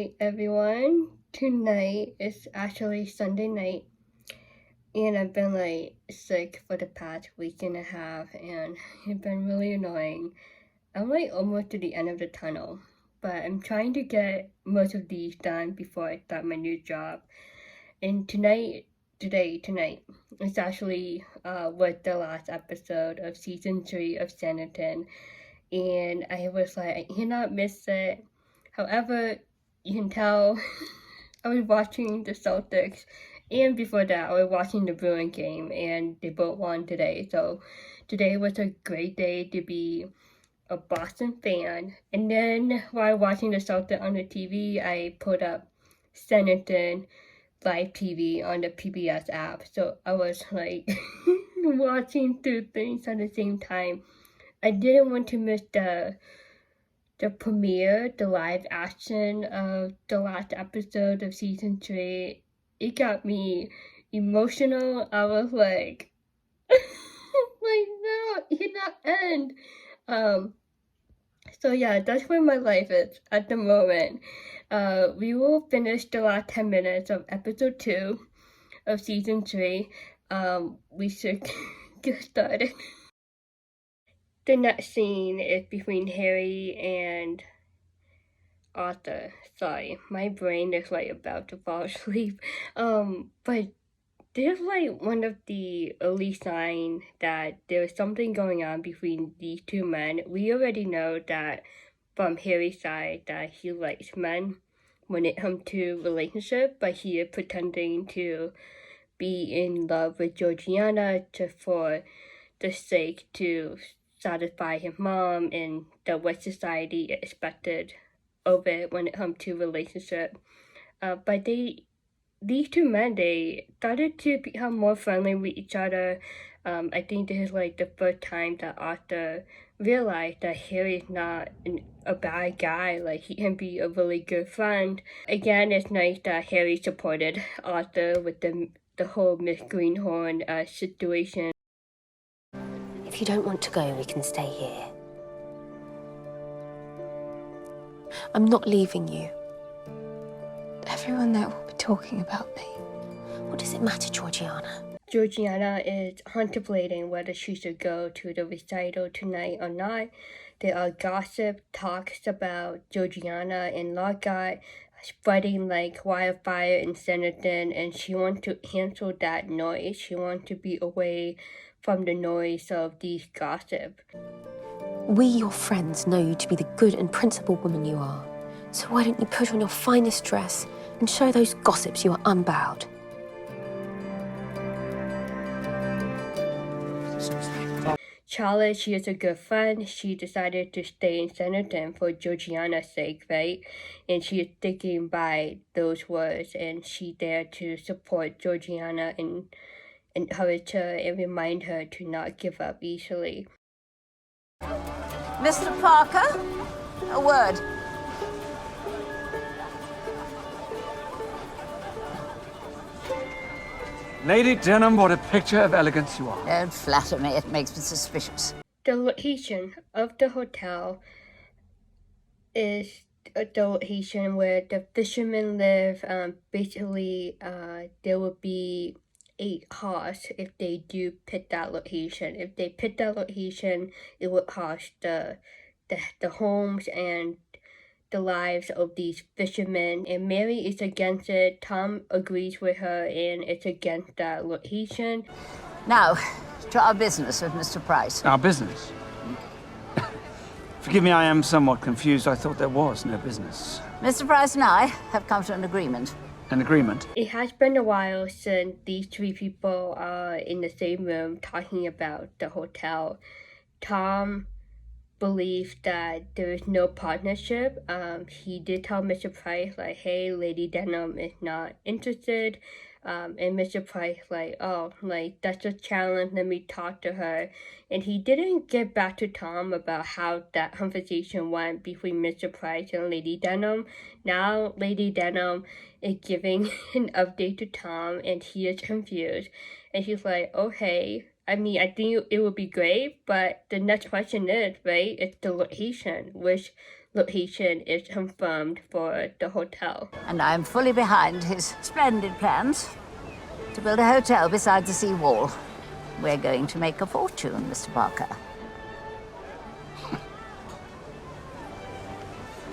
Hi everyone. Tonight is actually Sunday night and I've been sick for the past week and a half and it's been really annoying. I'm almost to the end of the tunnel, but I'm trying to get most of these done before I start my new job. And tonight is actually was the last episode of season 3 of Sanditon, and I was like, I cannot miss it. However, you can tell I was watching the Celtics, and before that, I was watching the Bruin game, and they both won today. So today was a great day to be a Boston fan. And then while watching the Celtics on the TV, I put up Sanditon live TV on the PBS app. So I was watching two things at the same time. I didn't want to miss the premiere, the live action of the last episode of season 3. It got me emotional. I was like, no, it cannot end. So yeah, that's where my life is at the moment. We will finish the last 10 minutes of episode 2 of season 3. We should get started. The next scene is between Harry and Arthur. Sorry, my brain is about to fall asleep. But there's one of the early signs that there's something going on between these two men. We already know that from Harry's side that he likes men when it comes to relationship, but he is pretending to be in love with Georgiana just for the sake to satisfy his mom and what society expected of it when it comes to relationship. But these two men, they started to become more friendly with each other. I think this is the first time that Arthur realized that Harry is not a bad guy. He can be a really good friend. Again, it's nice that Harry supported Arthur with the whole Miss Greenhorn situation. If you don't want to go, we can stay here. I'm not leaving you. Everyone there will be talking about me. What does it matter, Georgiana? Georgiana is contemplating whether she should go to the recital tonight or not. There are gossip talks about Georgiana and Lockhart spreading like wildfire in Sanditon, and she wants to cancel that noise. She wants to be away from the noise of these gossip. We, your friends, know you to be the good and principled woman you are. So why don't you put on your finest dress and show those gossips you are unbowed? Charlotte, she is a good friend. She decided to stay in Sanditon for Georgiana's sake, right? And she is sticking by those words, and she there to support Georgiana and encourage her and remind her to not give up easily. Mr. Parker, a word. Lady Denham, what a picture of elegance you are. Don't flatter me, it makes me suspicious. The location of the hotel is the location where the fishermen live. Basically, there will be 8 costs if they do pick that location. If they pick that location, it would cost the homes and the lives of these fishermen, and Mary is against it. Tom agrees with her and it's against that location. Now, to our business with Mr. Price. Our business? Forgive me, I am somewhat confused. I thought there was no business. Mr. Price and I have come to an agreement. An agreement? It has been a while since these 3 people are in the same room talking about the hotel. Tom believes that there is no partnership. He did tell Mr. Price, hey, Lady Denham is not interested. And Mr. Price, oh, that's a challenge, let me talk to her. And he didn't get back to Tom about how that conversation went between Mr. Price and Lady Denham. Now, Lady Denham is giving an update to Tom, and he is confused. And he's like, oh, hey, I mean, I think it would be great, but the next question is, right, it's the location. Which location is confirmed for the hotel? And I'm fully behind his splendid plans to build a hotel beside the sea wall. We're going to make a fortune, Mr. Parker.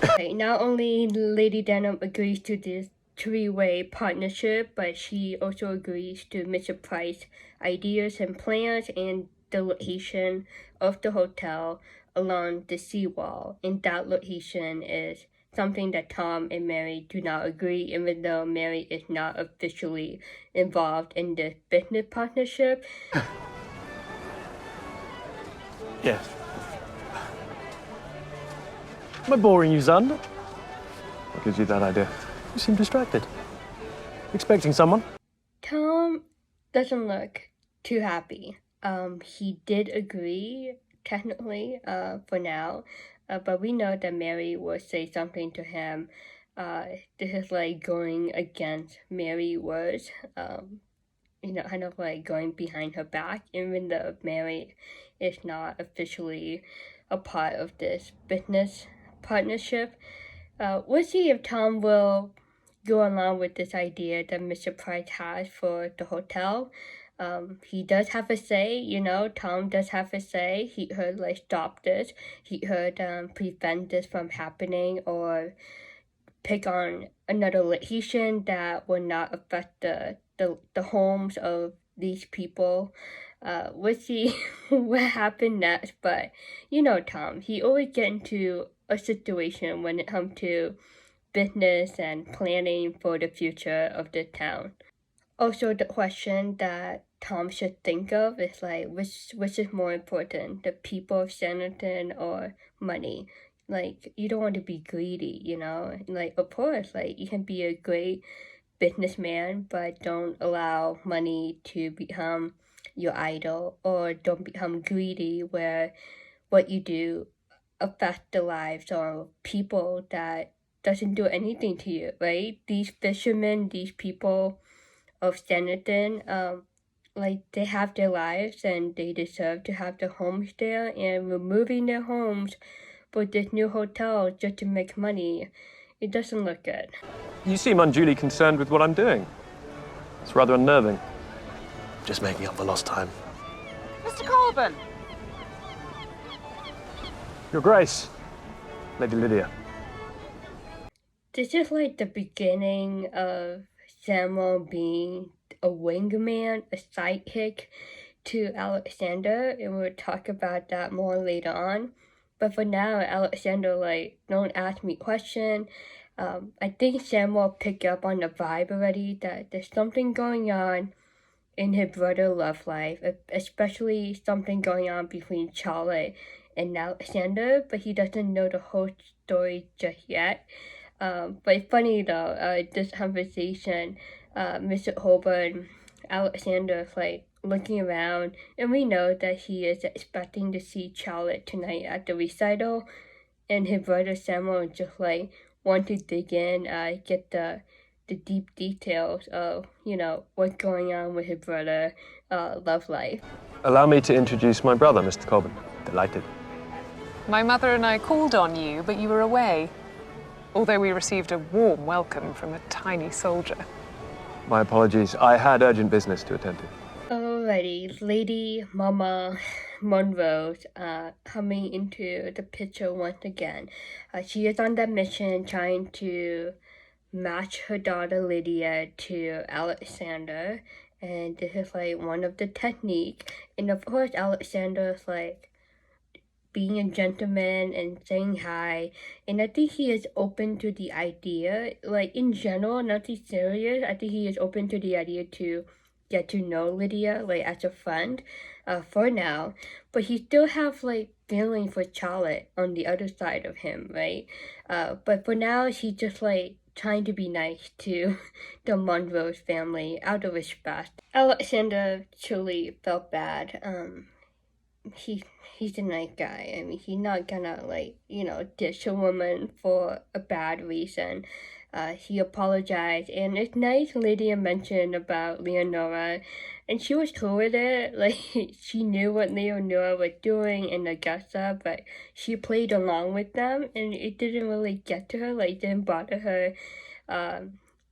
Okay, not only Lady Denham agrees to this three-way partnership, but she also agrees to Mr. Price's ideas and plans and the location of the hotel along the seawall. And that location is something that Tom and Mary do not agree, even though Mary is not officially involved in this business partnership. Yes. Am I boring you, son? What gives you that idea? You seem distracted. Expecting someone? Tom doesn't look too happy. He did agree, technically, for now, but we know that Mary will say something to him. This is like going against Mary's words, kind of like going behind her back, even though Mary is not officially a part of this business partnership. We'll see if Tom will go along with this idea that Mr. Price has for the hotel. He does have a say, Tom does have a say. He could stop this. He could prevent this from happening or pick on another location that will not affect the homes of these people. We'll see what happened next, but Tom, he always get into a situation when it comes to business and planning for the future of the town. Also, the question that Tom should think of is which is more important, the people of Sanditon or money? You don't want to be greedy, of course, you can be a great businessman, but don't allow money to become your idol, or don't become greedy where what you do affect the lives of people that doesn't do anything to you, right? These fishermen, these people of Sanditon, they have their lives and they deserve to have their homes there, and removing their homes for this new hotel just to make money, it doesn't look good. You seem unduly concerned with what I'm doing. It's rather unnerving. Just making up for lost time. Mr. Corbin! Your Grace, Lady Lydia. This is the beginning of Samuel being a wingman, a sidekick to Alexander, and we'll talk about that more later on. But for now, Alexander, don't ask me questions. I think Samuel picked up on the vibe already that there's something going on in his brother's love life, especially something going on between Charlotte and Alexander, but he doesn't know the whole story just yet. But it's funny though, this conversation, Mr. Heybourne, Alexander is looking around, and we know that he is expecting to see Charlotte tonight at the recital, and his brother Samuel just want to dig in, get the deep details of, what's going on with his brother, love life. Allow me to introduce my brother, Mr. Corbin. Delighted. My mother and I called on you, but you were away. Although we received a warm welcome from a tiny soldier. My apologies. I had urgent business to attend to. Alrighty, Lady Mama Monroe's coming into the picture once again. She is on that mission trying to match her daughter Lydia to Alexander, and this is one of the techniques. And of course, Alexander is being a gentleman and saying hi, and I think he is open to the idea, in general, nothing serious. I think he is open to the idea to get to know Lydia, as a friend, for now, but he still have, feeling for Charlotte on the other side of him, right? But for now, he's just, trying to be nice to the Monroe's family out of respect. Alexander truly felt bad. He's a nice guy. I mean, he's not gonna, ditch a woman for a bad reason. He apologized, and it's nice Lydia mentioned about Leonora And she was cool with it. Like, she knew what Leonora was doing and Augusta, but she played along with them, and it didn't really get to her. Like, it didn't bother her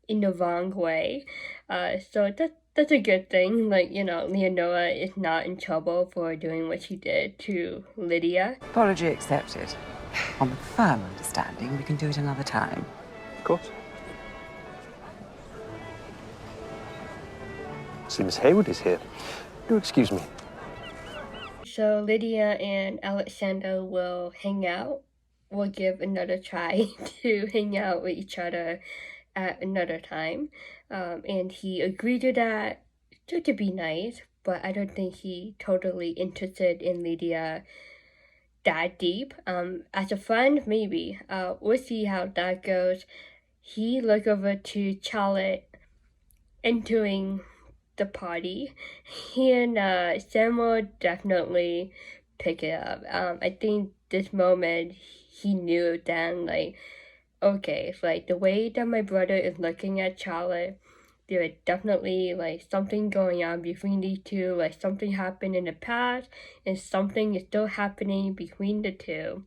in the wrong way. So that's a good thing. Like, you know, Leonora is not in trouble for doing what she did to Lydia. Apology accepted. On the firm understanding, we can do it another time. Of course. See, Miss Hayward is here. Do excuse me. So Lydia and Alexander will hang out. We'll give another try to hang out with each other at another time. And he agreed to that, to be nice, but I don't think he totally interested in Lydia that deep. As a friend, maybe. We'll see how that goes. He looked over to Charlotte entering the party. He and Samuel definitely pick it up. I think this moment he knew then, like, okay, it's like the way that my brother is looking at Charlotte, there is definitely like something going on between these two, like something happened in the past and something is still happening between the two.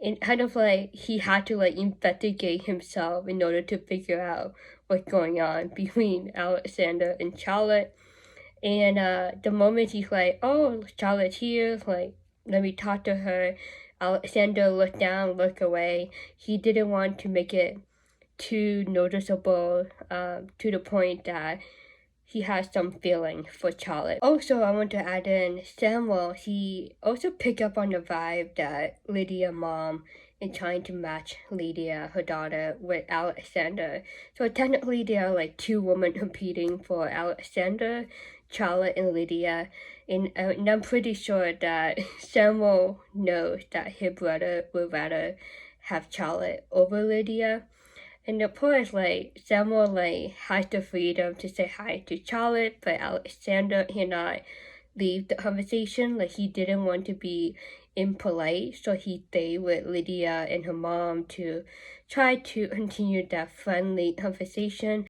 And kind of like he had to like investigate himself in order to figure out what's going on between Alexander and Charlotte. And the moment he's like, oh, Charlotte's here, like, let me talk to her, Alexander looked down, looked away. He didn't want to make it too noticeable to the point that he has some feeling for Charlotte. Also, I want to add in Samuel. He also picked up on the vibe that Lydia's mom is trying to match Lydia, her daughter, with Alexander. So technically, there are like two women competing for Alexander, Charlotte and Lydia. And I'm pretty sure that Samuel knows that his brother would rather have Charlotte over Lydia. And of course, like, Samuel, like, has the freedom to say hi to Charlotte, but Alexander cannot leave the conversation. Like, he didn't want to be impolite, so he stayed with Lydia and her mom to try to continue that friendly conversation.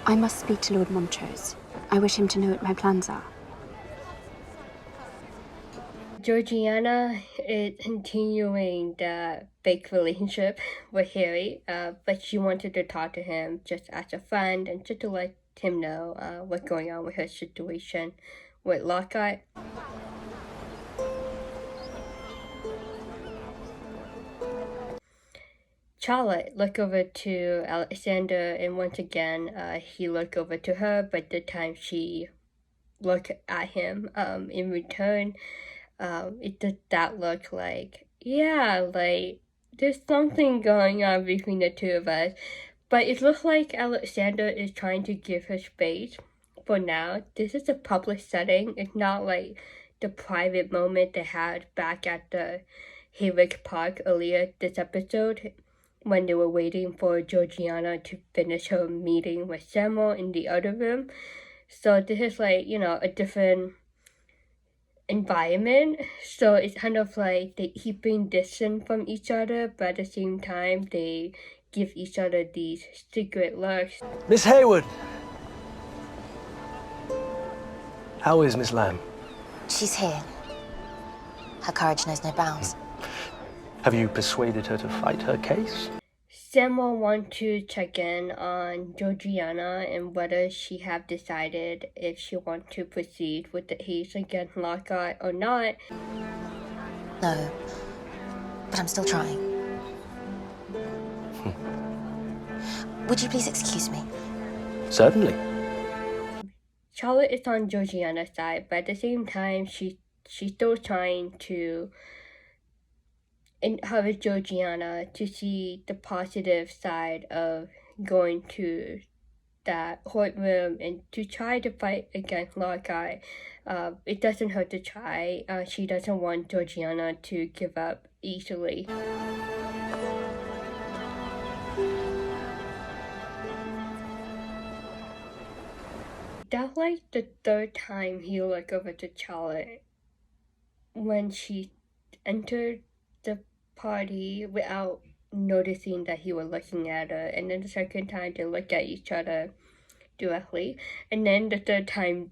I must speak to Lord Montrose. I wish him to know what my plans are. Georgiana is continuing the fake relationship with Harry, but she wanted to talk to him just as a friend and just to let him know what's going on with her situation with Lockhart. Charlotte looked over to Alexander, and once again, he looked over to her, but this time she looked at him in return. It does that look like, yeah, like, there's something going on between the two of us. But it looks like Alexander is trying to give her space for now. This is a public setting. It's not like the private moment they had back at the Heybourne Park earlier this episode when they were waiting for Georgiana to finish her meeting with Samuel in the other room. So this is like, you know, a different environment, so it's kind of like they keeping distance from each other, but at the same time they give each other these secret looks. Miss Hayward! How is Miss Lamb? She's here. Her courage knows no bounds. Have you persuaded her to fight her case? Samuel wants to check in on Georgiana and whether she have decided if she wants to proceed with the case against Lockhart or not. No, but I'm still trying. Would you please excuse me? Certainly. Charlotte is on Georgiana's side, but at the same time, she's still trying to encourage Georgiana to see the positive side of going to that courtroom and to try to fight against Lockhart. It doesn't hurt to try. She doesn't want Georgiana to give up easily. That's like the third time he looked over to Charlotte when she entered the party without noticing that he was looking at her, and then the second time they look at each other directly, and then the third time,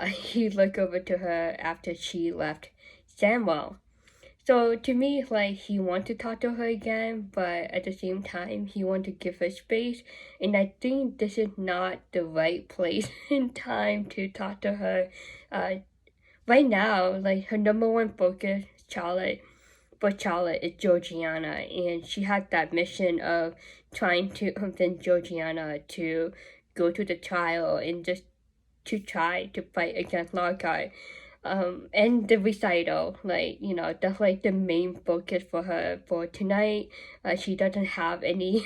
he looked over to her after she left Samuel. So to me, like, he wanted to talk to her again, but at the same time, he wanted to give her space, and I think this is not the right place and time to talk to her. Right now, like, her number one focus, Charlotte is Georgiana, and she had that mission of trying to convince Georgiana to go to the trial and just to try to fight against Lockhart. And the recital, like, you know, that's like the main focus for her for tonight. She doesn't have any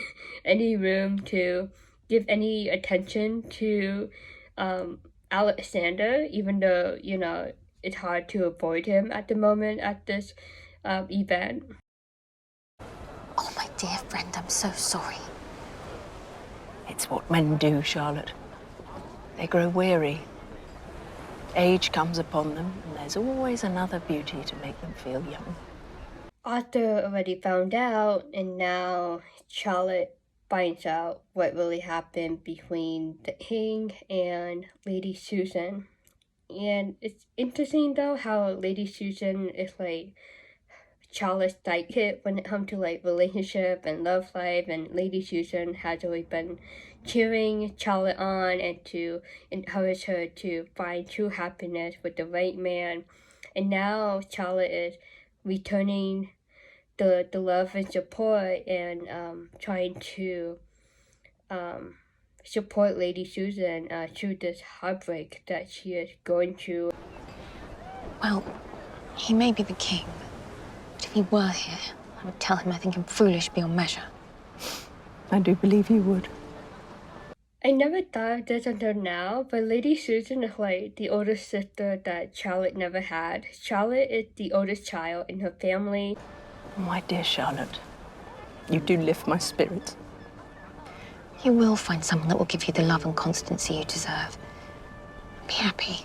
room to give any attention to Alexander, even though, you know, it's hard to avoid him at the moment at this event. Oh, my dear friend, I'm so sorry. It's what men do, Charlotte. They grow weary. Age comes upon them, and there's always another beauty to make them feel young. Arthur already found out, and now Charlotte finds out what really happened between the king and Lady Susan. And it's interesting, though, how Lady Susan is, like, Charlotte's sidekick when it comes to, like, relationship and love life, and Lady Susan has always been cheering Charlotte on and to encourage her to find true happiness with the right man. And now Charlotte is returning the love and support and trying to support Lady Susan through this heartbreak that she is going through. Well, he may be the king, but if he were here, I would tell him I think him foolish beyond measure. I do believe you would. I never thought of this until now, but Lady Susan is like the older sister that Charlotte never had. Charlotte is the oldest child in her family. My dear Charlotte, you do lift my spirits. You will find someone that will give you the love and constancy you deserve. Be happy.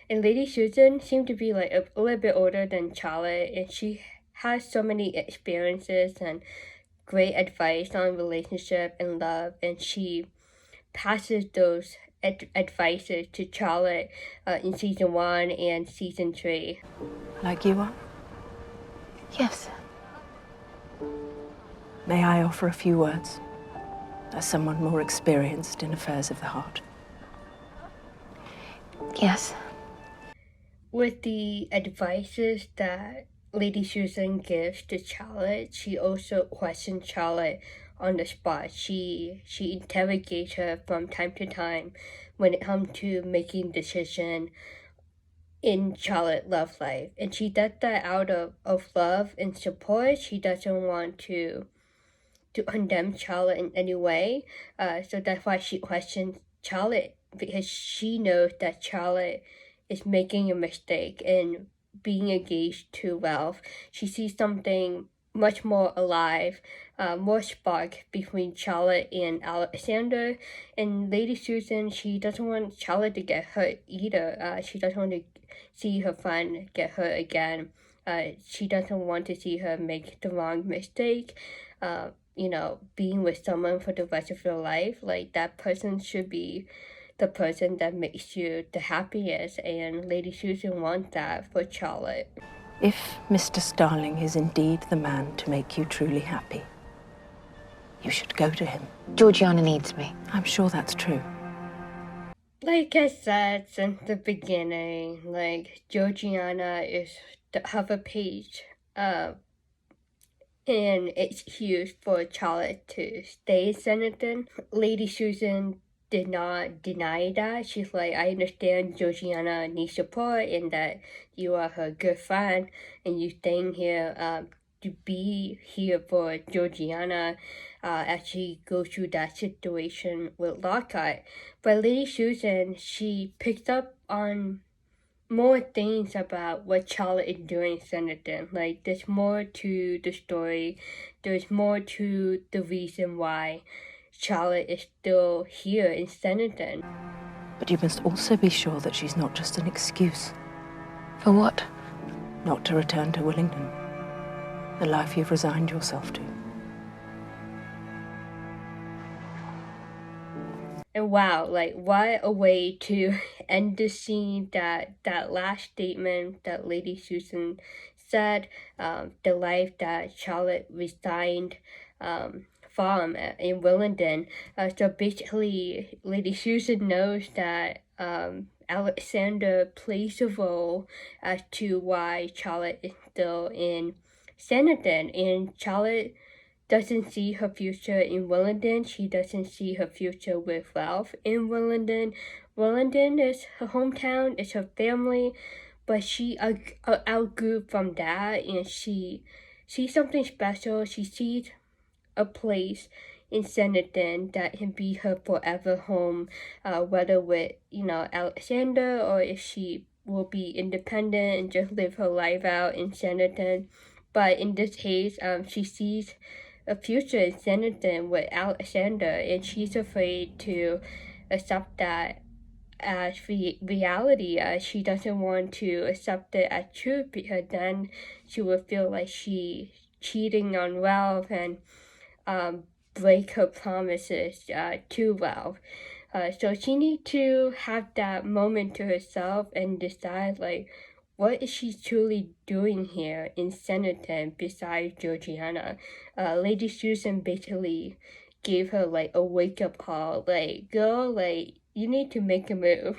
And Lady Susan seemed to be like a little bit older than Charlotte, and she has so many experiences and great advice on relationship and love, and she passes those advices to Charlotte in season 1 and season 3. Like you are? Yes. May I offer a few words, as someone more experienced in affairs of the heart? Yes. With the advices that Lady Susan gives to Charlotte, she also questions Charlotte on the spot. She interrogates her from time to time when it comes to making decisions in Charlotte's love life. And she does that out of love and support. She doesn't want to condemn Charlotte in any way. So that's why she questions Charlotte, because she knows that Charlotte is making a mistake and being engaged to Ralph. She sees something much more alive, more spark between Charlotte and Alexander. And Lady Susan, she doesn't want Charlotte to get hurt either. She doesn't want to see her friend get hurt again. She doesn't want to see her make the wrong mistake. You know, being with someone for the rest of your life, like, that person should be the person that makes you the happiest, and Lady Susan wants that for Charlotte. If Mr. Starling is indeed the man to make you truly happy, you should go to him. Georgiana needs me. I'm sure that's true. Like I said since the beginning, like, Georgiana is the cover page, and it's huge for Charlotte to stay in Sanditon. Lady Susan did not deny that. She's like, I understand Georgiana needs support and that you are her good friend and you staying here to be here for Georgiana as she goes through that situation with Lockhart. But Lady Susan, she picked up on more things about what Charlotte is doing in Sanditon. Like, there's more to the story. There's more to the reason why Charlotte is still here in Sanditon. But you must also be sure that she's not just an excuse. For what? Not to return to Willingdon. the life you've resigned yourself to. And wow, like what a way to end the scene, that last statement that Lady Susan said, the life that Charlotte resigned from in Willingdon. So basically, Lady Susan knows that Alexander plays a role as to why Charlotte is still in Sanditon, and Charlotte doesn't see her future in Willingdon. She doesn't see her future with Ralph in Willingdon. Willingdon is her hometown, it's her family, but she outgrew from that, and she sees something special. She sees a place in Sanditon that can be her forever home, whether with, Alexander, or if she will be independent and just live her life out in Sanditon. But in this case, she sees a future in Sanditon with Alexander, and she's afraid to accept that as reality. She doesn't want to accept it as truth, because then she would feel like she cheating on Ralph and break her promises to Ralph. So she needs to have that moment to herself and decide, like, what is she truly doing here in Sanditon besides Georgiana? Lady Susan basically gave her like a wake-up call, like, girl, like, you need to make a move.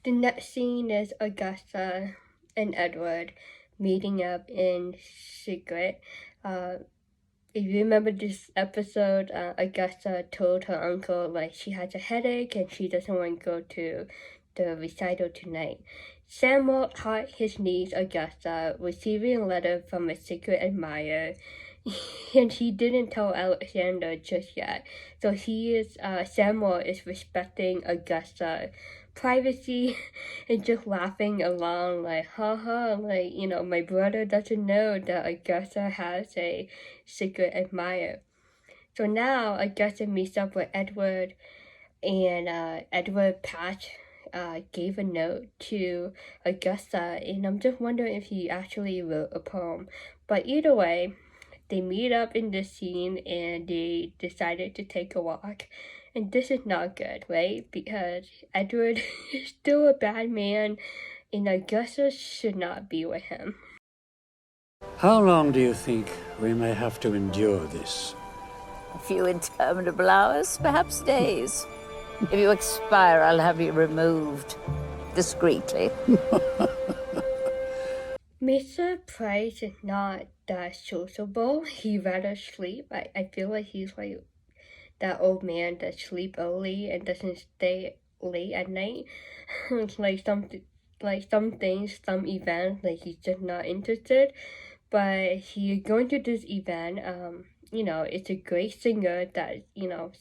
The next scene is Augusta and Edward meeting up in secret. If you remember this episode, Augusta told her uncle like she has a headache and she doesn't want to go to the recital tonight. Samuel caught his niece Augusta receiving a letter from a secret admirer, and he didn't tell Alexander just yet. So Samuel is respecting Augusta's privacy and just laughing along, like, haha, like, my brother doesn't know that Augusta has a secret admirer. So now Augusta meets up with Edward, and Edward Patch gave a note to Augusta, and I'm just wondering if he actually wrote a poem. But either way, they meet up in this scene and they decided to take a walk. And this is not good, right? Because Edward is still a bad man, and Augusta should not be with him. How long do you think we may have to endure this? A few interminable hours, perhaps days. If you expire, I'll have you removed discreetly. Mr. Price is not that sociable. He rather sleep. I feel like he's like that old man that sleep early and doesn't stay late at night. like some things, some events, like he's just not interested. But he's going to this event. It's a great singer that,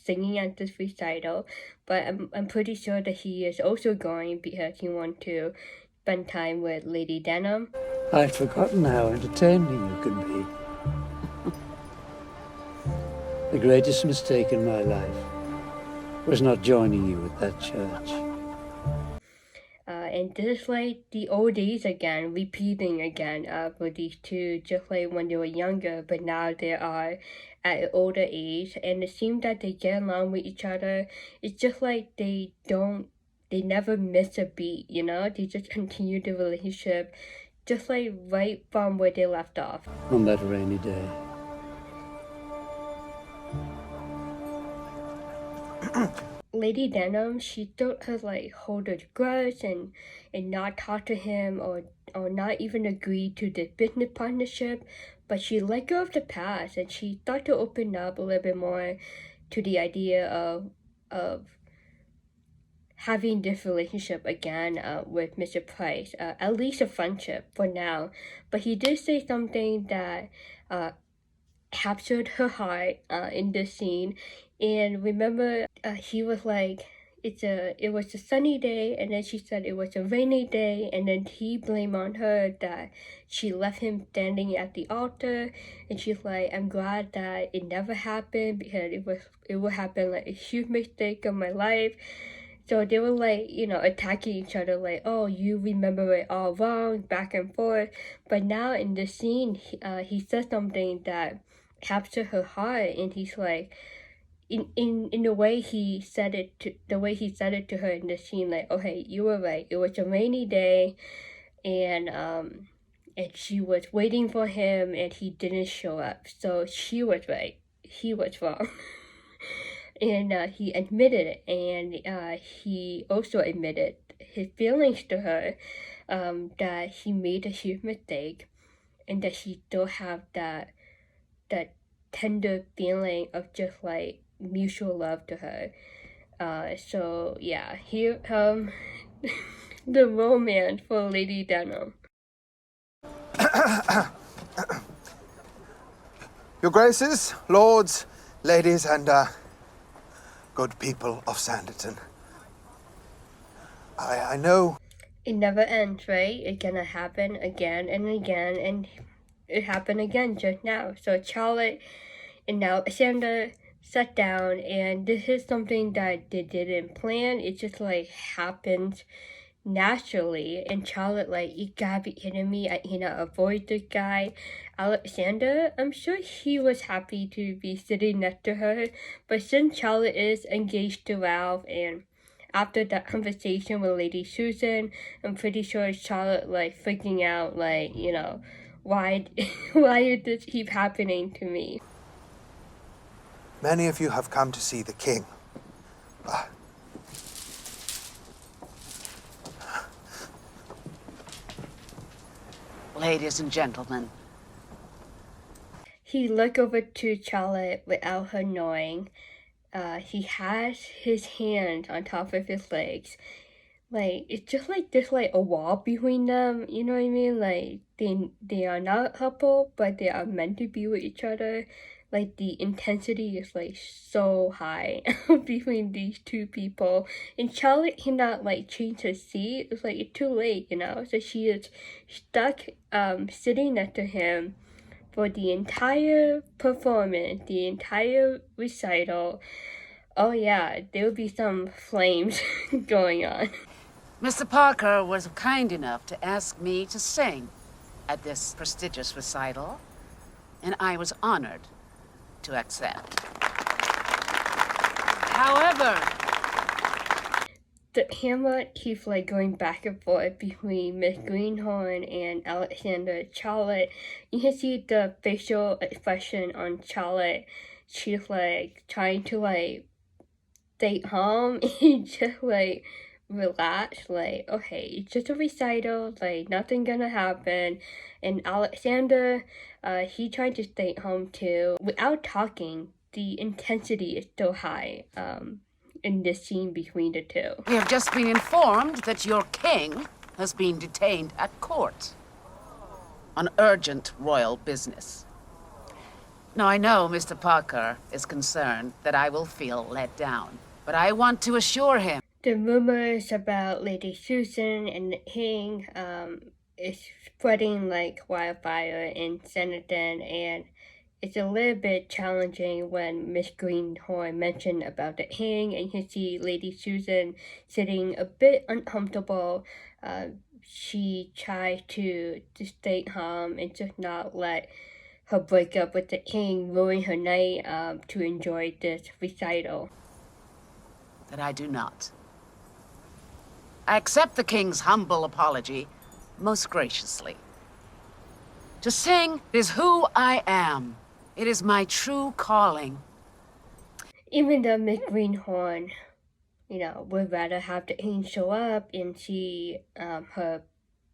singing at this recital. But I'm pretty sure that he is also going because he wants to spend time with Lady Denham. I'd forgotten how entertaining you can be. The greatest mistake in my life was not joining you at that church. And this is like the old days again, repeating again for these two, just like when they were younger, but now they are at an older age, and it seems that they get along with each other. It's just like they never miss a beat, they just continue the relationship, just like right from where they left off. On that rainy day. Lady Denham, she thought her like hold a grudge and not talk to him or not even agree to the business partnership, but she let go of the past and she thought to open up a little bit more to the idea of having this relationship again with Mr. Price, at least a friendship for now. But he did say something that captured her heart in this scene. And remember, he was like, it was a sunny day, and then she said it was a rainy day, and then he blamed on her that she left him standing at the altar, and she's like, I'm glad that it never happened because it would happen like a huge mistake of my life. So they were like, attacking each other, like, oh, you remember it all wrong, back and forth. But now in the scene, he says something that captured her heart, and he's like, in the way he said it to her in the scene, like, okay, you were right. It was a rainy day, and she was waiting for him, and he didn't show up. So she was right. He was wrong. And he admitted it, and he also admitted his feelings to her, that he made a huge mistake, and that he still have that tender feeling of just like mutual love to her. So yeah, here the romance for Lady Denham. Your Graces, lords, ladies, and good people of Sanditon. I know... It never ends, right? It's gonna happen again and again, and it happened again just now. So Charlotte and Alexander sat down, and this is something that they didn't plan. It just like happened naturally, and Charlotte like, you gotta be kidding me, I cannot avoid this guy. Alexander, I'm sure he was happy to be sitting next to her, but since Charlotte is engaged to Ralph, and after that conversation with Lady Susan, I'm pretty sure Charlotte like freaking out, like, why did this keep happening to me? Many of you have come to see the king. Ladies and gentlemen. He looked over to Charlotte without her knowing. He has his hand on top of his legs. Like, it's just like there's like a wall between them, you know what I mean? Like, they are not a couple, but they are meant to be with each other. Like, the intensity is like so high between these two people. And Charlotte cannot like change her seat. It's like, it's too late, So she is stuck sitting next to him for the entire performance, the entire recital. Oh yeah, there will be some flames going on. Mr. Parker was kind enough to ask me to sing at this prestigious recital, and I was honored to accept. However, the camera keeps like going back and forth between Miss Greenhorn and Alexander. Charlotte, you can see the facial expression on Charlotte. She's like trying to like stay calm and just like relax, like, okay, it's just a recital, like nothing gonna happen. And Alexander, he tried to stay home too. Without talking, the intensity is still high in this scene between the two. We have just been informed that your king has been detained at court on urgent royal business. Now, I know Mr. Parker is concerned that I will feel let down, but I want to assure him. The rumors about Lady Susan and the king is spreading like wildfire in Sanditon, and it's a little bit challenging when Miss Greenhorn mentioned about the king, and you see Lady Susan sitting a bit uncomfortable. She tried to stay calm and just not let her breakup with the king ruin her night to enjoy this recital. That I do not. I accept the king's humble apology most graciously. To sing is who I am. It is my true calling. Even though Miss Greenhorn, would rather have the king show up and see her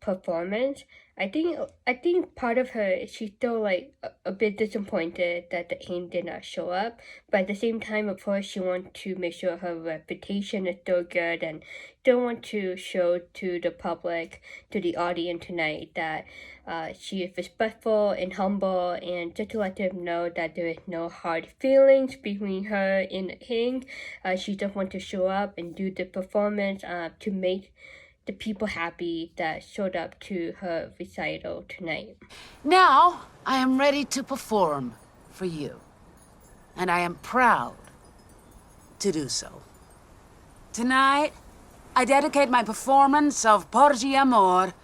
performance, I think part of her, she's still like a bit disappointed that the king did not show up, but at the same time, of course, she wants to make sure her reputation is still good, and still want to show to the public, to the audience tonight, that she is respectful and humble, and just to let them know that there is no hard feelings between her and the king. She just wants to show up and do the performance to make the people happy that showed up to her recital tonight. Now, I am ready to perform for you. And I am proud to do so Tonight, I dedicate my performance of Porgi Amor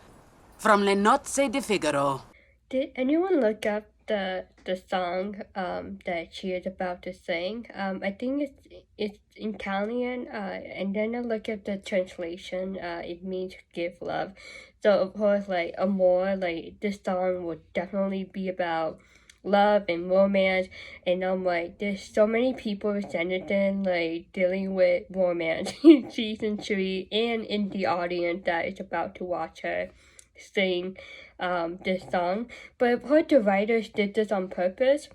from Le Nozze di Figaro. Did anyone look up the song that she is about to sing? I think it's Italian, and then I look at the translation. It means give love. So of course, like Amor, like this song would definitely be about love and romance, and I'm like, there's so many people in Sanditon like dealing with romance in season 3 and in the audience that is about to watch her sing this song. But of course the writers did this on purpose,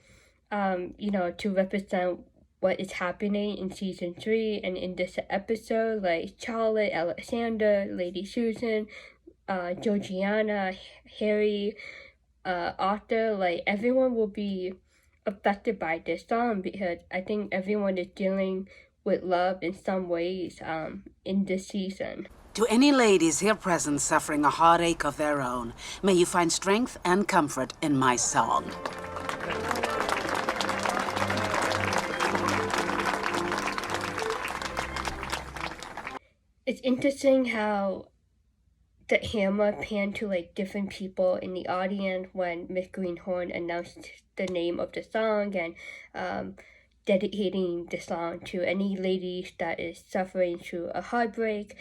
to represent what is happening in season 3 and in this episode, like Charlotte, Alexander, Lady Susan, Georgiana, Harry, Arthur, like everyone will be affected by this song because I think everyone is dealing with love in some ways in this season. To any ladies here present suffering a heartache of their own, may you find strength and comfort in my song. It's interesting how the camera panned to like different people in the audience when Miss Greenhorn announced the name of the song and dedicating the song to any ladies that is suffering through a heartbreak.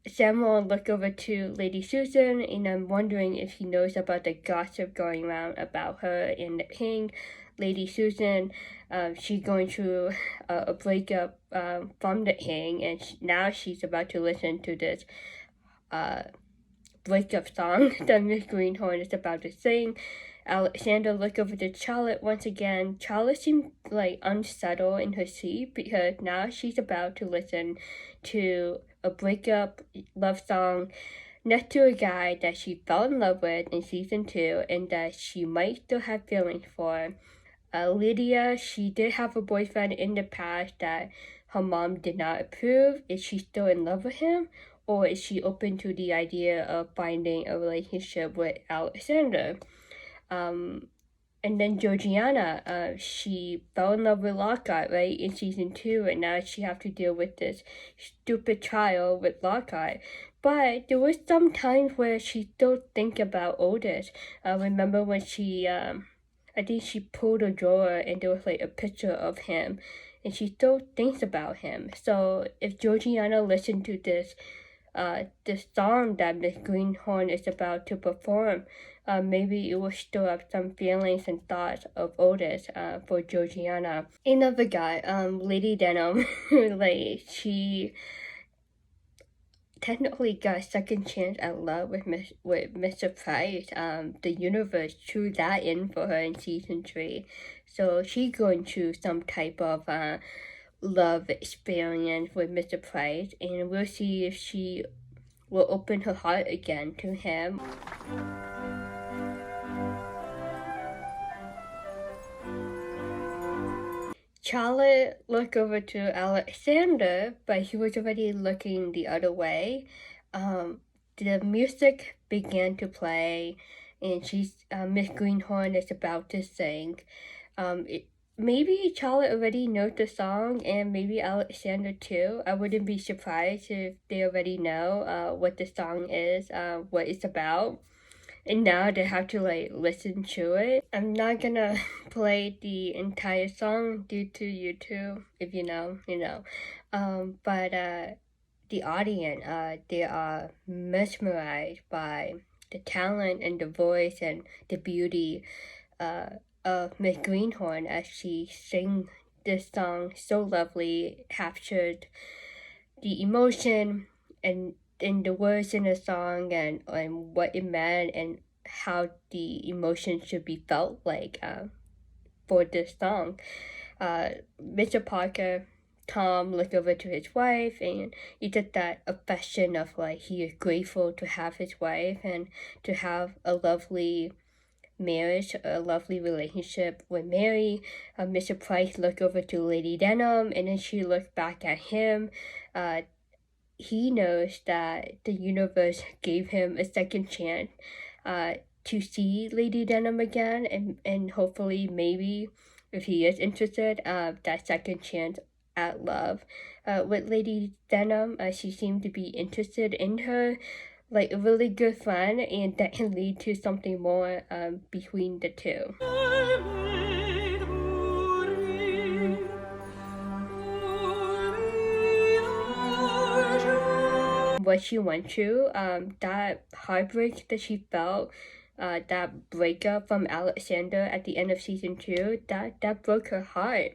Samuel looked over to Lady Susan, and I'm wondering if he knows about the gossip going around about her and the king. Lady Susan, she's going through a breakup from the king, and now she's about to listen to this breakup song that Miss Greenhorn is about to sing. Alexander looked over to Charlotte once again. Charlotte seemed like unsettled in her seat because now she's about to listen to a breakup love song next to a guy that she fell in love with in season 2 and that she might still have feelings for. Lydia, she did have a boyfriend in the past that her mom did not approve. Is she still in love with him? Or is she open to the idea of finding a relationship with Alexander? And then Georgiana, she fell in love with Lockhart, right, in season 2, and now she have to deal with this stupid trial with Lockhart. But there was some times where she still think about Otis. Remember when she, I think she pulled a drawer and there was like a picture of him, and she still thinks about him. So if Georgiana listened to this song that Miss Greenhorn is about to perform, maybe it will stir up some feelings and thoughts of Otis for Georgiana. Another guy, Lady Denham, like she technically got a second chance at love with Mr. Price. The universe threw that in for her in season 3, so she's going through some type of love experience with Mr. Price, and we'll see if she will open her heart again to him. Charlotte looked over to Alexander, but he was already looking the other way. The music began to play, and Miss Greenhorn is about to sing. Maybe Charlotte already knows the song, and maybe Alexander too. I wouldn't be surprised if they already know what the song is, what it's about. And now they have to like listen to it. I'm not gonna play the entire song due to YouTube. If you know, you know. But the audience, they are mesmerized by the talent and the voice and the beauty of Miss Greenhorn as she sings this song so lovely, captured the emotion and the words in the song and what it meant and how the emotion should be felt like for this song. Mr. Parker, Tom, looked over to his wife, and he did that affection of like he is grateful to have his wife and to have a lovely marriage, a lovely relationship with Mary. Mr. Price looked over to Lady Denham, and then she looked back at him. He knows that the universe gave him a second chance to see Lady Denham again, and hopefully maybe if he is interested, that second chance at love. With Lady Denham, she seemed to be interested in her, like a really good friend, and that can lead to something more between the two. What she went through, that heartbreak that she felt, that breakup from Alexander at the end of season 2, that broke her heart.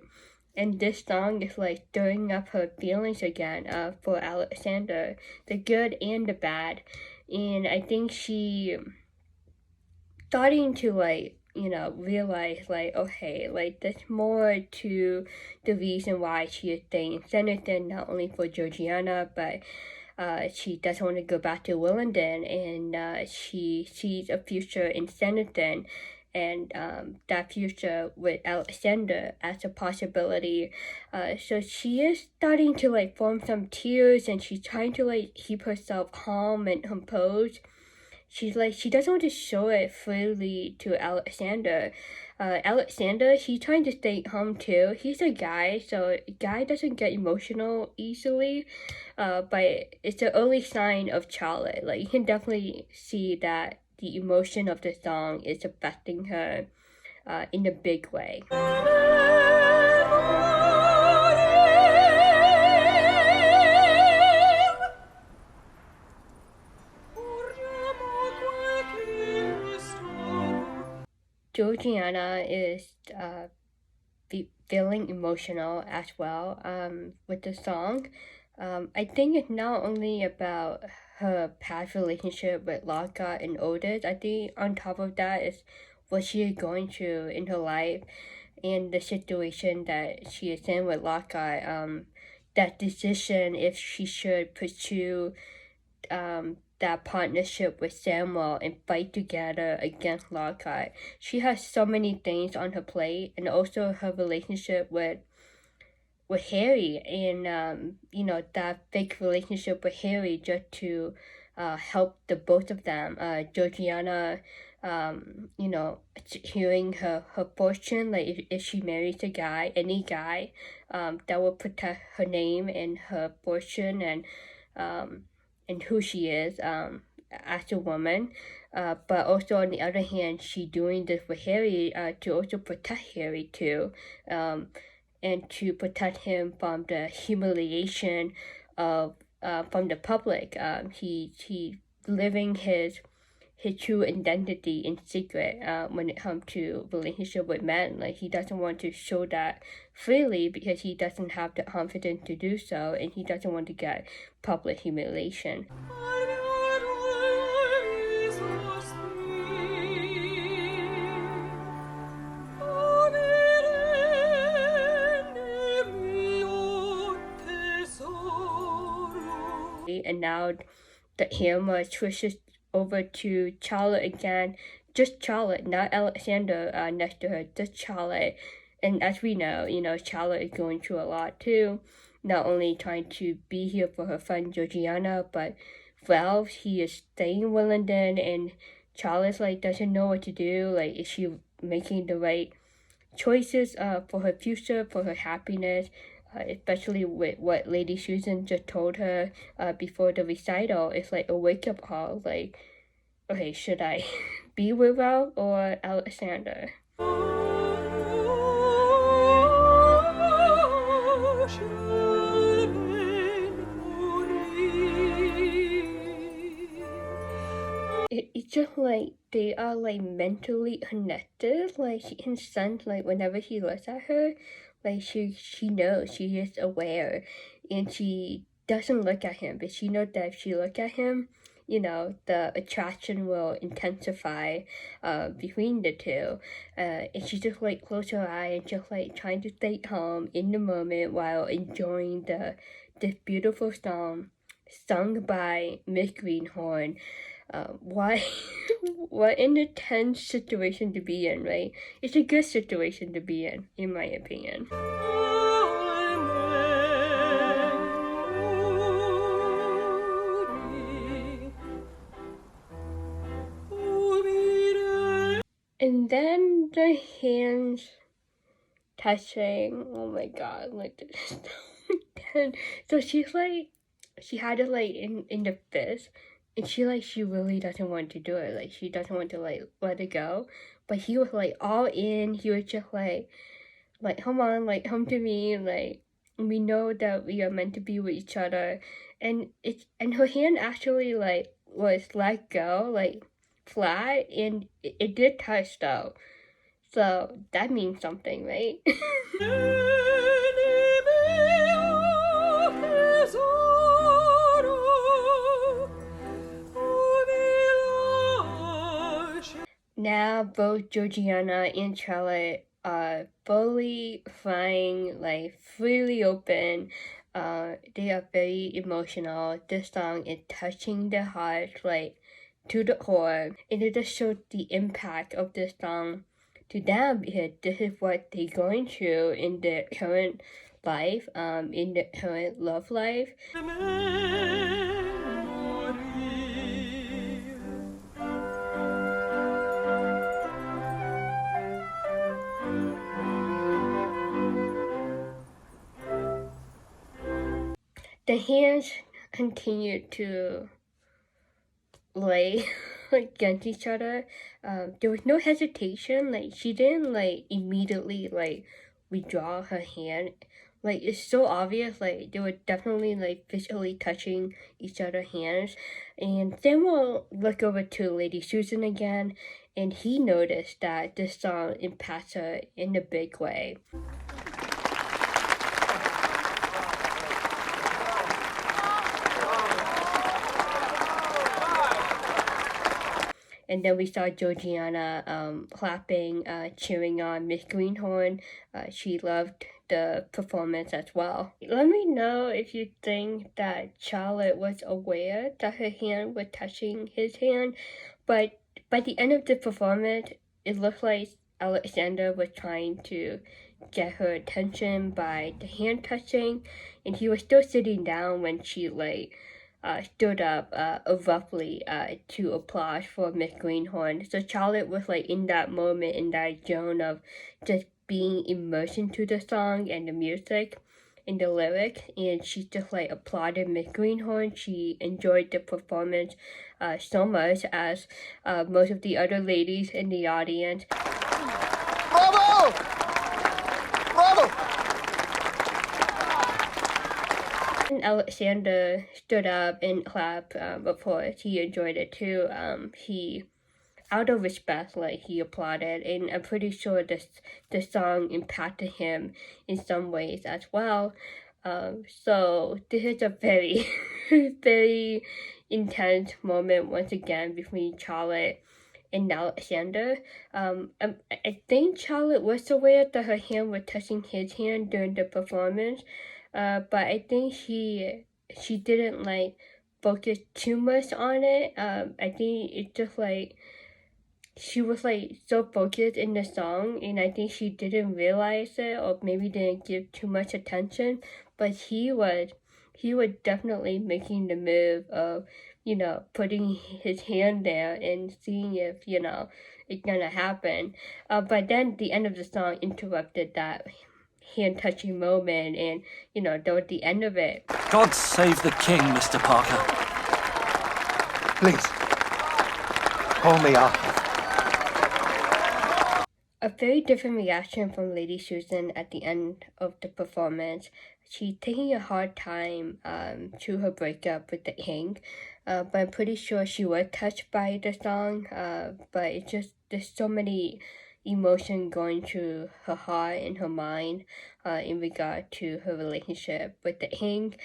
And this song is like stirring up her feelings again for Alexander, the good and the bad. And I think she starting to like, realize like, okay, like there's more to the reason why she is staying in Sanditon, not only for Georgiana, but she doesn't want to go back to Willenden, and she sees a future in Sanditon, and that future with Alexander as a possibility. So she is starting to like form some tears, and she's trying to like keep herself calm and composed. She's like, she doesn't want to show it freely to Alexander. Alexander, he's trying to stay calm too. He's a guy, so a guy doesn't get emotional easily. But it's an early sign of Charlotte. Like, you can definitely see that the emotion of the song is affecting her in a big way. Georgiana is feeling emotional as well with the song. I think it's not only about her past relationship with Lockhart and Otis. I think on top of that is what she is going through in her life and the situation that she is in with Lockhart. That decision if she should pursue that partnership with Samuel and fight together against Lockhart. She has so many things on her plate, and also her relationship with Harry, and that fake relationship with Harry just to help the both of them. Georgiana, hearing her fortune, like if she marries a guy, any guy, that will protect her name and her fortune and who she is as a woman. But also on the other hand, she doing this with Harry to also protect Harry too. And to protect him from the humiliation of from the public. He living his true identity in secret when it comes to relationship with men. Like, he doesn't want to show that freely because he doesn't have the confidence to do so, and he doesn't want to get public humiliation. And now the camera switches over to Charlotte again. Just Charlotte, not Alexander next to her, just Charlotte. And as we know, Charlotte is going through a lot too. Not only trying to be here for her friend Georgiana, but Ralph, he is staying in Willenden, and Charlotte like doesn't know what to do. Like, is she making the right choices for her future, for her happiness? Especially with what Lady Susan just told her before the recital. It's like a wake-up call, like, okay, should I be with Ralph or Alexander? It's just like they are like mentally connected. Like, she can sense, like, whenever he looks at her, like she knows, she is aware, and she doesn't look at him, but she knows that if she look at him, the attraction will intensify between the two. And she just like close her eye and just like trying to stay calm in the moment while enjoying this beautiful song sung by Miss Greenhorn. What an intense situation to be in, right? It's a good situation to be in my opinion. And then the hands touching. Oh my god, like this. And so she's like, she had it like in the fist, and she really doesn't want to do it. Like she doesn't want to like let it go. But he was like all in. He was just like come on, like come to me, like we know that we are meant to be with each other. And her hand actually like was let go, like flat, and it did touch though. So that means something, right? Now both Georgiana and Charlotte are fully flying, like freely open. They are very emotional. This song is touching their hearts, like to the core. And it just shows the impact of this song to them, because this is what they're going through in their current life, in their current love life. The hands continued to lay against each other. There was no hesitation. Like she didn't like immediately like withdraw her hand. Like it's so obvious. Like they were definitely like physically touching each other's hands. And Samuel looked over to Lady Susan again, and he noticed that this song impacts her in a big way. And then we saw Georgiana clapping, cheering on Miss Greenhorn. She loved the performance as well. Let me know if you think that Charlotte was aware that her hand was touching his hand. But by the end of the performance, it looked like Alexander was trying to get her attention by the hand touching. And he was still sitting down when she stood up abruptly to applaud for Miss Greenhorn. So Charlotte was like in that moment, in that zone of just being immersed into the song and the music and the lyrics, and she just like applauded Miss Greenhorn. She enjoyed the performance so much as most of the other ladies in the audience. Bravo! Bravo! And Alexander stood up and clapped, of course. He enjoyed it too. He, out of respect, like he applauded, and I'm pretty sure the song impacted him in some ways as well. So this is a very, very intense moment once again between Charlotte and Alexander. I think Charlotte was aware that her hand was touching his hand during the performance. But I think she didn't like focus too much on it. I think it's just like she was like so focused in the song, and I think she didn't realize it, or maybe didn't give too much attention. But he was definitely making the move of, you know, putting his hand there and seeing if, you know, it's gonna happen. But then the end of the song interrupted that hand-touching moment, and, you know, that was the end of it. God save the king, Mr. Parker. Please, call me Arthur. A very different reaction from Lady Susan at the end of the performance. She's taking a hard time through her breakup with the king, but I'm pretty sure she was touched by the song, but it's just, there's so many emotion going through her heart and her mind in regard to her relationship with the king.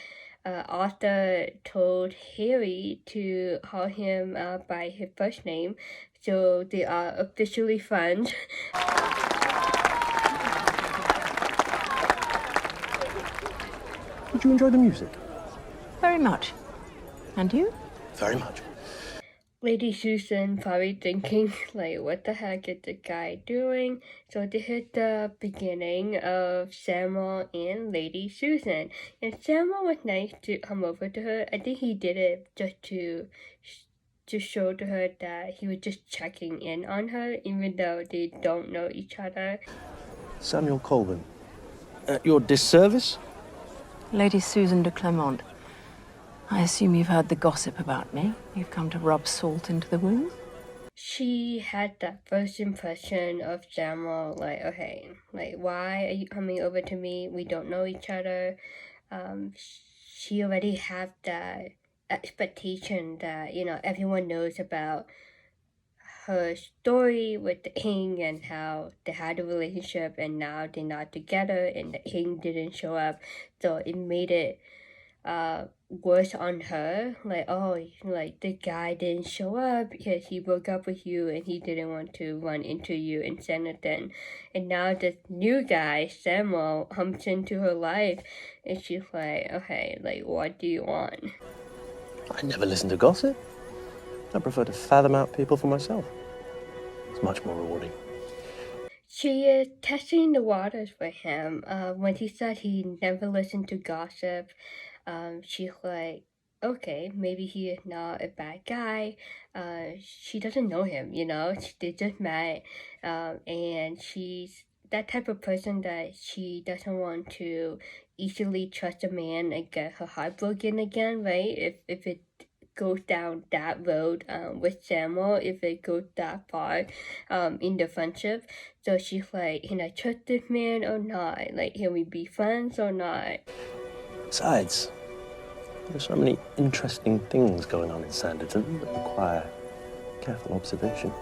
Arthur told Harry to call him by his first name, so they are officially friends. Did you enjoy the music? Very much. And you? Very much. Lady Susan probably thinking, like, what the heck is the guy doing? So this is the beginning of Samuel and Lady Susan. And Samuel was nice to come over to her. I think he did it just to show to her that he was just checking in on her, even though they don't know each other. Samuel Colburn. At your disservice? Lady Susan de Clermont. I assume you've heard the gossip about me. You've come to rub salt into the wound? She had that first impression of Samuel, like, okay, like, why are you coming over to me? We don't know each other. She already had that expectation that, you know, everyone knows about her story with the king and how they had a relationship and now they're not together and the king didn't show up. So it made it worse on her, like, oh, like the guy didn't show up because he broke up with you and he didn't want to run into you in Sanditon. And now this new guy, Samuel, comes into her life and she's like, okay, like, what do you want? I never listen to gossip. I prefer to fathom out people for myself. It's much more rewarding. She is testing the waters for him. When he said he never listened to gossip, she's like, okay, maybe he is not a bad guy. She doesn't know him, you know, they just met, and she's that type of person that she doesn't want to easily trust a man and get her heart broken again, right? If it goes down that road with Samuel, if it goes that far in the friendship. So she's like, can I trust this man or not? Like, can we be friends or not? Besides, there's so many interesting things going on in Sanditon that require careful observation.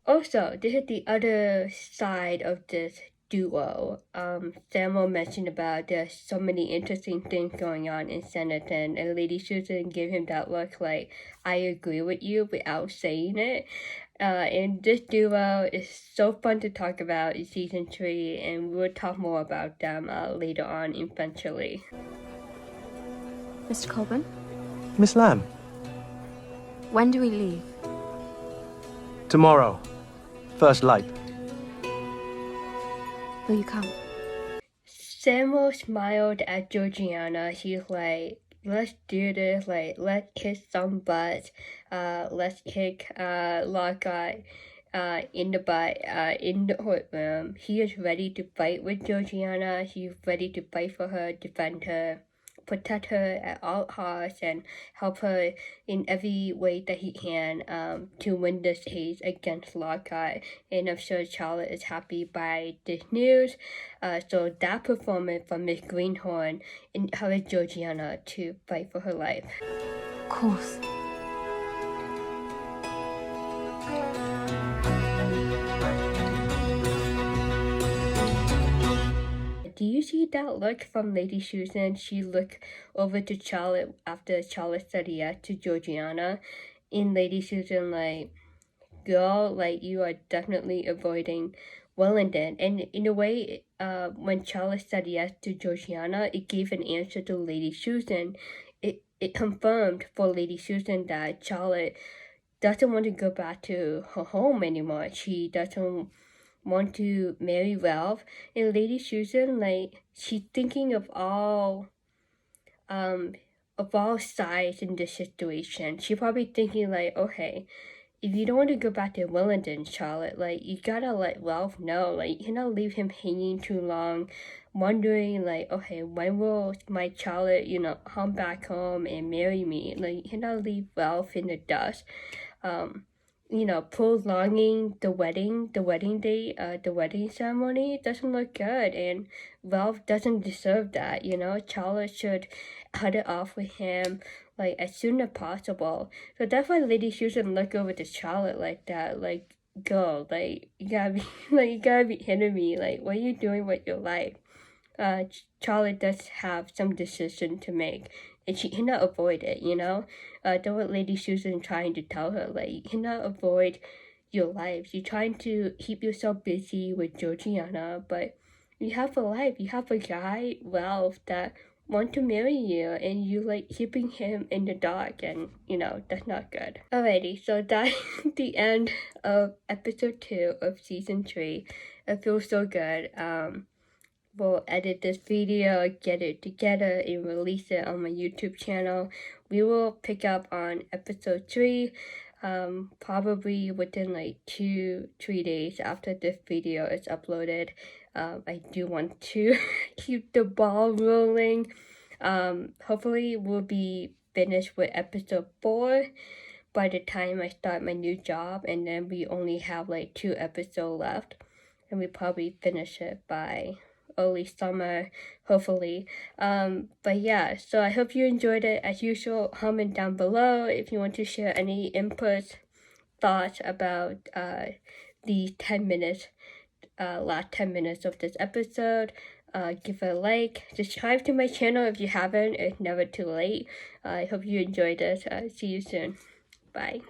Also, this is the other side of this duo. Samuel mentioned about there's so many interesting things going on in Sanditon, and Lady Susan gave him that look like, I agree with you without saying it. And this duo is so fun to talk about in season 3, and we'll talk more about them later on eventually. Mr. Colburn, Miss Lamb, when do we leave? tomorrow. First light. Will you come? Samuel smiled at Georgiana. He's like, let's do this, like, let's kiss some butt, let's kick Lockhart in the butt, in the courtroom. He is ready to fight with Georgiana. He's ready to fight for her, defend her, protect her at all costs, and help her in every way that he can to win this case against Lockhart. And I'm sure Charlotte is happy by this news. So that performance from Miss Greenhorn encouraged Georgiana to fight for her life. Of course. Do you see that look from Lady Susan? She looked over to Charlotte after Charlotte said yes to Georgiana. And Lady Susan, like, girl, like, you are definitely avoiding Wellington. And in a way, when Charlotte said yes to Georgiana, it gave an answer to Lady Susan. It confirmed for Lady Susan that Charlotte doesn't want to go back to her home anymore. She doesn't want to marry Ralph. And Lady Susan, like, she's thinking of all sides in this situation. She's probably thinking like, okay, if you don't want to go back to Wellington, Charlotte, like, you gotta let Ralph know. Like, you cannot leave him hanging too long, wondering like, okay, when will my Charlotte, you know, come back home and marry me? Like, you cannot leave Ralph in the dust. You know, prolonging the wedding day, the wedding ceremony doesn't look good, and Ralph doesn't deserve that, you know. Charlotte should cut it off with him, like, as soon as possible. So that's why Lady Susan looked over to Charlotte like that, like, girl, like, you gotta be kidding me, like, what are you doing with your life? Charlotte does have some decision to make, and she cannot avoid it, you know? That's what Lady Susan trying to tell her, like, you cannot avoid your life. You're trying to keep yourself busy with Georgiana, but you have a life. You have a guy, Ralph, that want to marry you, and you, like, keeping him in the dark, and, you know, that's not good. Alrighty, so that's the end of episode 2 of season 3. It feels so good. We'll edit this video, get it together, and release it on my YouTube channel. We will pick up on episode 3 probably within like 2-3 days after this video is uploaded. I do want to keep the ball rolling. Hopefully we'll be finished with episode 4 by the time I start my new job, and then we only have like 2 episodes left, and we probably finish it by early summer, hopefully. But yeah, so I hope you enjoyed it. As usual, comment down below if you want to share any inputs, thoughts about the 10 minutes, last 10 minutes of this episode. Give it a like, subscribe to my channel if you haven't. It's never too late. I hope you enjoyed this. See you soon. Bye.